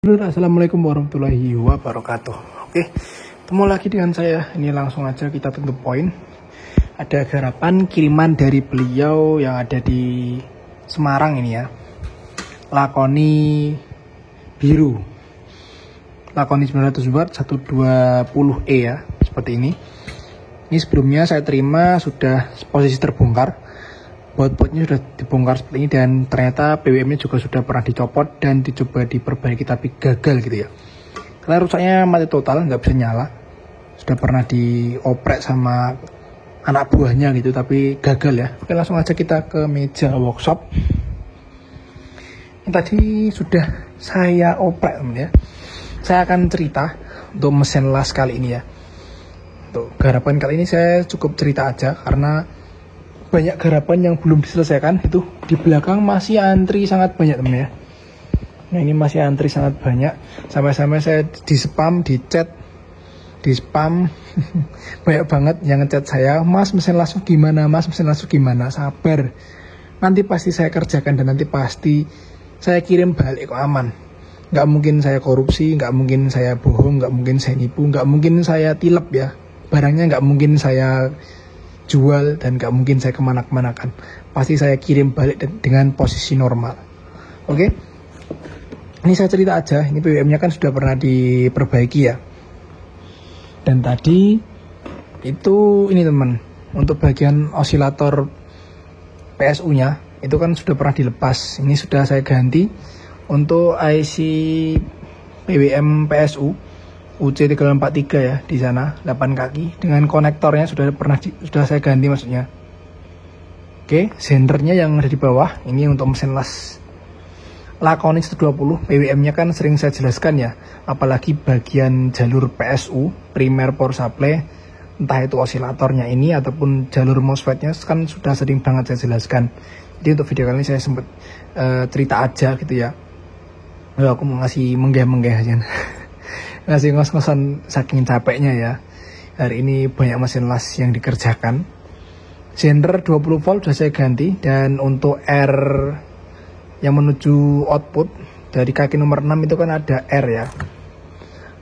Assalamualaikum warahmatullahi wabarakatuh. Oke, ketemu lagi dengan saya. Ini langsung aja kita tentu poin. Ada garapan kiriman dari beliau yang ada di Semarang ini ya. Lakoni biru. Lakoni 900 watt 120E ya, seperti ini. Ini sebelumnya saya terima sudah posisi terbongkar. Baut-bautnya sudah dibongkar seperti ini dan ternyata PWM-nya juga sudah pernah dicopot dan dicoba diperbaiki tapi gagal gitu ya. Karena rusaknya mati total, nggak bisa nyala. Sudah pernah dioprek sama anak buahnya gitu tapi gagal ya. Oke, langsung aja kita ke meja workshop. Ini tadi sudah saya oprek teman ya. Saya akan cerita untuk mesin las kali ini ya. Untuk garapan kali ini saya cukup cerita aja karena banyak garapan yang belum diselesaikan. Itu di belakang masih antri sangat banyak teman ya. Nah ini masih antri sangat banyak. Sampai-sampai saya di spam, di chat, di spam banyak banget yang ngechat saya, Mas mesin lasuk gimana, Mas mesin lasuk gimana. Sabar, nanti pasti saya kerjakan dan nanti pasti saya kirim balik kok, aman. Gak mungkin saya korupsi, gak mungkin saya bohong, gak mungkin saya nipu, gak mungkin saya tilep ya. Barangnya gak mungkin saya jual dan gak mungkin saya kemana-kemanakan. Pasti saya kirim balik dengan posisi normal. Oke, ini saya cerita aja. Ini PWM-nya kan sudah pernah diperbaiki ya. Dan tadi itu ini teman, untuk bagian osilator PSU-nya itu kan sudah pernah dilepas. Ini sudah saya ganti untuk IC PWM PSU UC343 ya, di sana 8 kaki dengan konektornya sudah saya ganti maksudnya. Oke, sendernya yang ada di bawah ini untuk mesin las Lakoni 120. PWM-nya kan sering saya jelaskan ya, apalagi bagian jalur PSU primer power supply, entah itu osilatornya ini ataupun jalur MOSFET-nya kan sudah sering banget saya jelaskan. Jadi untuk video kali ini saya sempat cerita aja gitu ya. Aku mau ngasih menggeh-menggeh aja. Ngasih ngos-ngosan saking capeknya ya. Hari ini banyak mesin las yang dikerjakan. Sender 20 volt sudah saya ganti. Dan untuk R yang menuju output dari kaki nomor 6 itu kan ada R ya.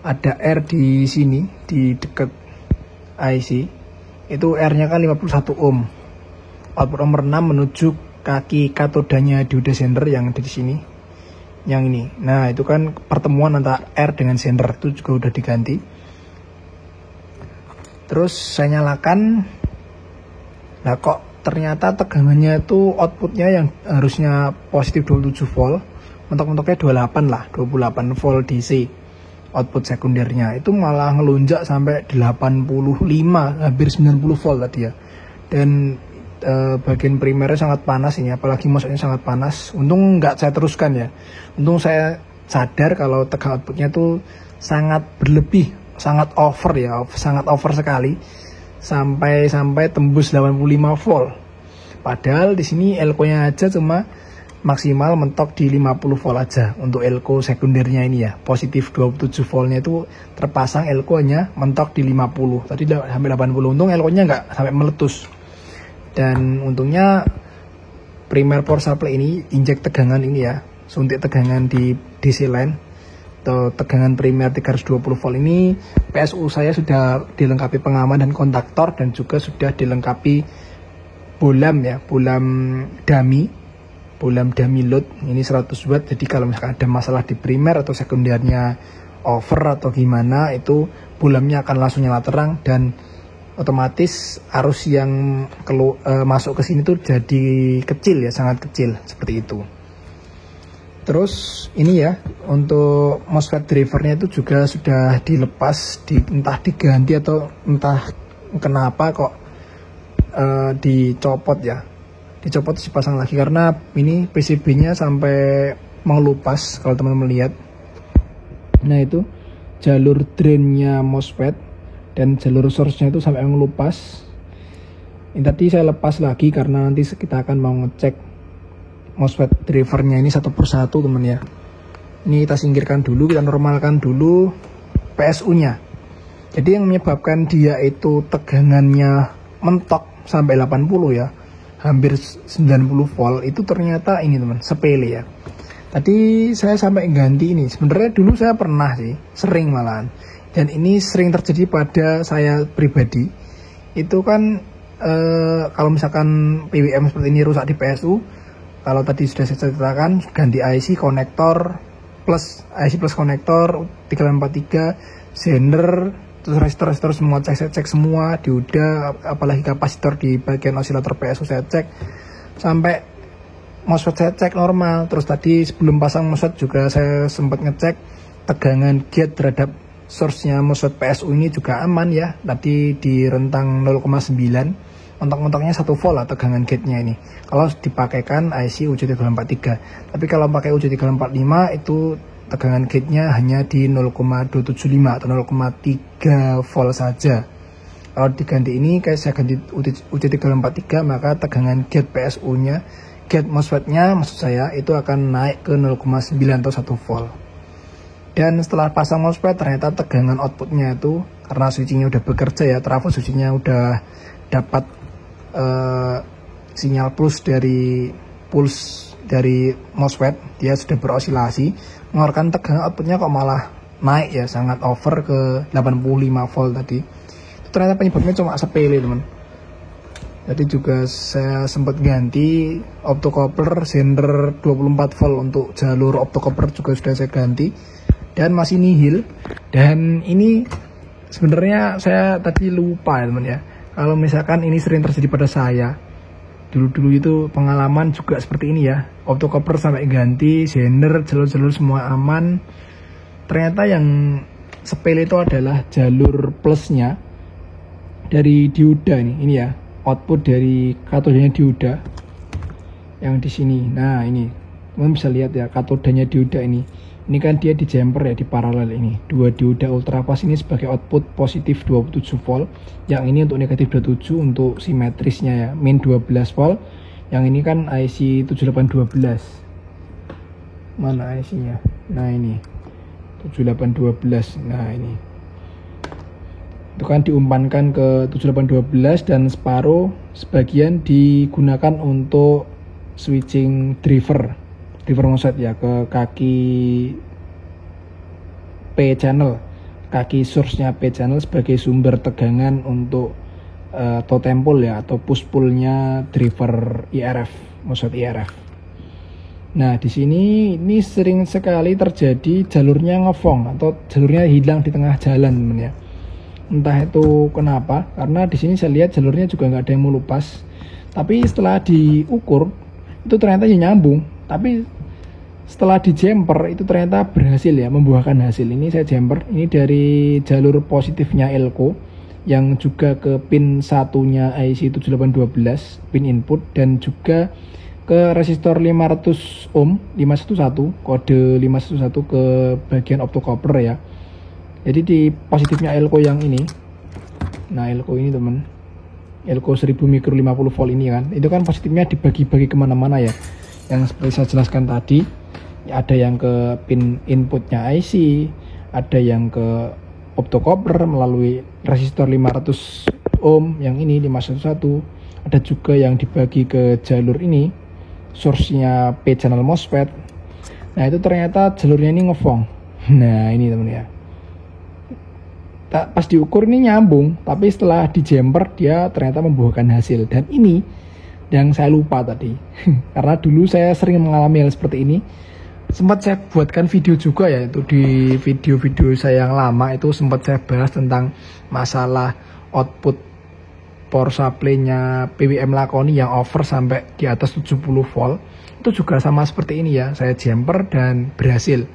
Ada R di sini, di dekat IC. Itu R-nya kan 51 ohm. Output nomor 6 menuju kaki katodanya dioda sender yang ada di sini. Yang ini, nah itu kan pertemuan antara R dengan sender itu juga udah diganti. Terus saya nyalakan. Nah kok ternyata tegangannya itu outputnya yang harusnya positif 27 volt, mentok-mentoknya 28 lah, 28 volt DC output sekundernya itu malah ngelunjak sampai 85, hampir 90 volt tadi ya. Dan bagian primernya sangat panas ini, apalagi MOSFET-nya sangat panas. Untung nggak saya teruskan ya. Untung saya sadar kalau tegangan outputnya tuh sangat berlebih, sangat over ya, sangat over sekali sampai tembus 85 volt. Padahal di sini elko-nya aja cuma maksimal mentok di 50 volt aja untuk elko sekundernya ini ya. Positif 27 voltnya itu terpasang, elko-nya mentok di 50. Tadi sampai 80. Untung elko-nya nggak sampai meletus. Dan untungnya primer power supply ini injek tegangan ini ya, suntik tegangan di DC line atau tegangan primer 320 volt ini. PSU saya sudah dilengkapi pengaman dan kontaktor dan juga sudah dilengkapi bolam ya, bolam dummy load ini 100 watt. Jadi kalau misalkan ada masalah di primer atau sekundernya over atau gimana, itu bolamnya akan langsung nyala terang dan otomatis arus yang masuk ke sini tuh jadi kecil ya, sangat kecil seperti itu. Terus ini ya, untuk MOSFET drivernya itu juga sudah dilepas, entah diganti atau entah kenapa kok dicopot ya. Dicopot dipasang lagi karena ini PCB-nya sampai mengelupas kalau teman-teman lihat. Nah itu jalur drainnya MOSFET dan jalur source-nya itu sampai mengelupas. Ini tadi saya lepas lagi karena nanti kita akan mau ngecek MOSFET drivernya ini satu persatu teman ya. Ini kita singkirkan dulu, kita normalkan dulu PSU-nya. Jadi yang menyebabkan dia itu tegangannya mentok sampai 80 ya, hampir 90 volt, itu ternyata ini teman, sepele ya. Tadi saya sampai ganti ini. Sebenarnya dulu saya pernah sih, sering malahan. Dan ini sering terjadi pada saya pribadi. Itu kan kalau misalkan PWM seperti ini rusak di PSU, kalau tadi sudah saya ceritakan, ganti IC konektor plus IC plus konektor 3543 sender, terus resistor semua cek semua, dioda, apalagi kapasitor di bagian osilator PSU saya cek sampai MOSFET saya cek normal. Terus tadi sebelum pasang MOSFET juga saya sempat ngecek tegangan gate terhadap source-nya MOSFET PSU ini juga aman ya. Tadi di rentang 0,9, mentok-mentoknya 1 volt lah tegangan gate-nya ini kalau dipakaikan IC UJ343. Tapi kalau pakai UJ345 itu tegangan gate-nya hanya di 0,275 atau 0,3 volt saja. Kalau diganti ini kayak saya ganti UJ343, maka tegangan gate PSU-nya, gate MOSFET-nya maksud saya, itu akan naik ke 0,9 atau 1 volt. Dan setelah pasang MOSFET ternyata tegangan outputnya itu, karena switchingnya udah bekerja ya, trafo switchingnya udah dapat sinyal pulse dari MOSFET, dia sudah berosilasi, mengeluarkan tegangan outputnya kok malah naik ya, sangat over ke 85 volt tadi. Itu ternyata penyebabnya cuma sepele teman. Tadi juga saya sempat ganti optocoupler sender 24 volt untuk jalur optocoupler juga sudah saya ganti dan masih nihil. Dan ini sebenarnya saya tadi lupa ya teman ya. Kalau misalkan ini sering terjadi pada saya, dulu itu pengalaman juga seperti ini ya, optocoupler sampai ganti, sender, jalur-jalur semua aman. Ternyata yang sepele itu adalah jalur plusnya dari dioda ini ya, output dari katodanya dioda yang di sini. Nah ini, teman bisa lihat ya katodanya dioda ini. Ini kan dia di jumper ya, di paralel ini. Dua dioda ultrafast ini sebagai output positif 27 volt. Yang ini untuk negatif 27 untuk simetrisnya ya, min 12 volt. Yang ini kan IC 7812. Mana IC-nya? Nah ini 7812. Nah ini. Itu kan diumpankan ke 7812 dan separuh sebagian digunakan untuk switching driver MOSFET ya, ke kaki P channel, kaki source-nya P channel sebagai sumber tegangan untuk totem pole ya, atau push pull-nya driver IRF, MOSFET IRF. Nah di sini ini sering sekali terjadi jalurnya ngefong atau jalurnya hilang di tengah jalan teman ya. Entah itu kenapa, karena di sini saya lihat jalurnya juga nggak ada yang mau lepas. Tapi setelah diukur itu ternyata ya nyambung. Tapi setelah di jumper itu ternyata berhasil ya, membuahkan hasil. Ini saya jumper, ini dari jalur positifnya Elco yang juga ke pin satunya IC 7812 pin input, dan juga ke resistor 500 ohm 511 kode 511 ke bagian optocoupler ya. Jadi di positifnya Elco yang ini, nah Elco ini teman, Elco 1000 mikro 50 volt ini kan, itu kan positifnya dibagi-bagi kemana-mana ya. Yang seperti saya jelaskan tadi, ada yang ke pin inputnya IC, ada yang ke optocoupler melalui resistor 500 ohm yang ini 511, ada juga yang dibagi ke jalur ini, source-nya P channel MOSFET. Nah itu ternyata jalurnya ini ngefong. Nah ini teman ya, pas diukur ini nyambung, tapi setelah di jumper dia ternyata membuahkan hasil. Dan ini yang saya lupa tadi karena dulu saya sering mengalami hal seperti ini. Sempat saya buatkan video juga ya, itu di video-video saya yang lama itu sempat saya bahas tentang masalah output power supply-nya PWM Lakoni yang over sampai di atas 70 volt. Itu juga sama seperti ini ya, saya jumper dan berhasil.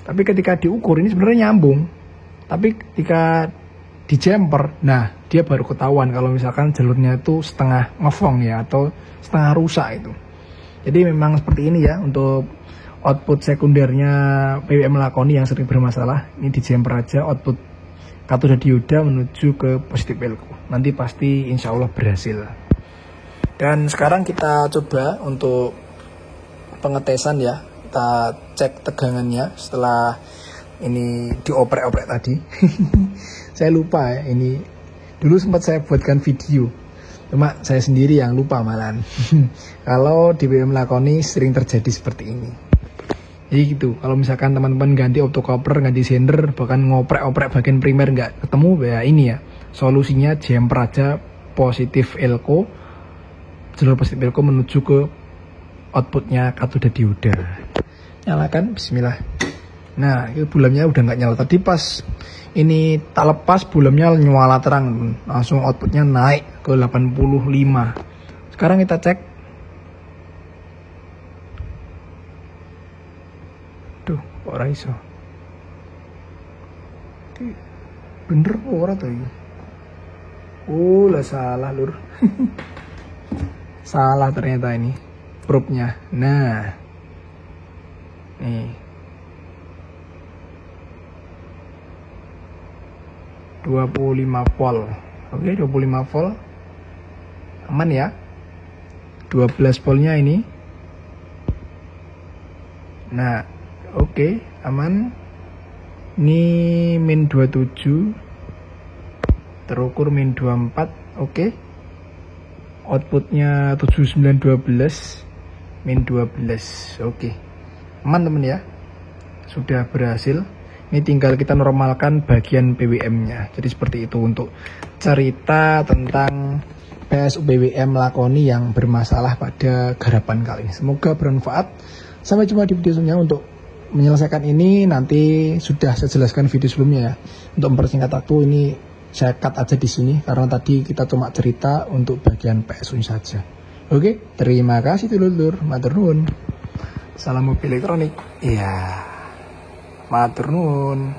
Tapi ketika diukur ini sebenarnya nyambung, tapi ketika di jumper, nah dia baru ketahuan kalau misalkan jalurnya itu setengah ngefong ya, atau setengah rusak itu. Jadi memang seperti ini ya untuk output sekundernya PWM Lakoni yang sering bermasalah. Ini di jumper aja output katoda dioda menuju ke positif Elco. Nanti pasti insya Allah berhasil. Dan sekarang kita coba untuk pengetesan ya, kita cek tegangannya setelah ini dioprek-oprek tadi. Saya lupa ya, ini dulu sempat saya buatkan video, cuma saya sendiri yang lupa malahan. Kalau di PWM Lakoni sering terjadi seperti ini. Jadi gitu, kalau misalkan teman-teman ganti optocopler, ganti sender, bahkan ngoprek-oprek bagian primer nggak ketemu, ya ini ya solusinya, jumper aja positif elko, jalur positif elko menuju ke outputnya katoda dioda. Nyalakan, bismillah. Nah, itu bulamnya udah nggak nyala. Tadi pas ini tak lepas, bulamnya nyala terang, langsung outputnya naik ke 85. Sekarang kita cek. Duh, kok ora iso. Bener kok ora tuh ini. Oh, lah salah lur. Salah ternyata ini probe-nya. Nah, nih 25 volt. Oke, 25 volt aman ya. 12 voltnya ini. Nah, oke, aman. Ini min 27, terukur min 24. Oke, outputnya 7912 min 12. Oke, aman temen ya, sudah berhasil. Ini tinggal kita normalkan bagian BWM-nya. Jadi seperti itu untuk cerita tentang PSU BWM lakoni yang bermasalah pada garapan kali ini. Semoga bermanfaat. Sampai jumpa di video selanjutnya. Untuk menyelesaikan ini nanti sudah saya jelaskan video sebelumnya ya. Untuk mempersingkat waktu ini saya cut aja di sini karena tadi kita cuma cerita untuk bagian PSU saja. Oke, terima kasih dulur, matur nuwun. Salam mobil elektronik. Iya. Matur nuwun.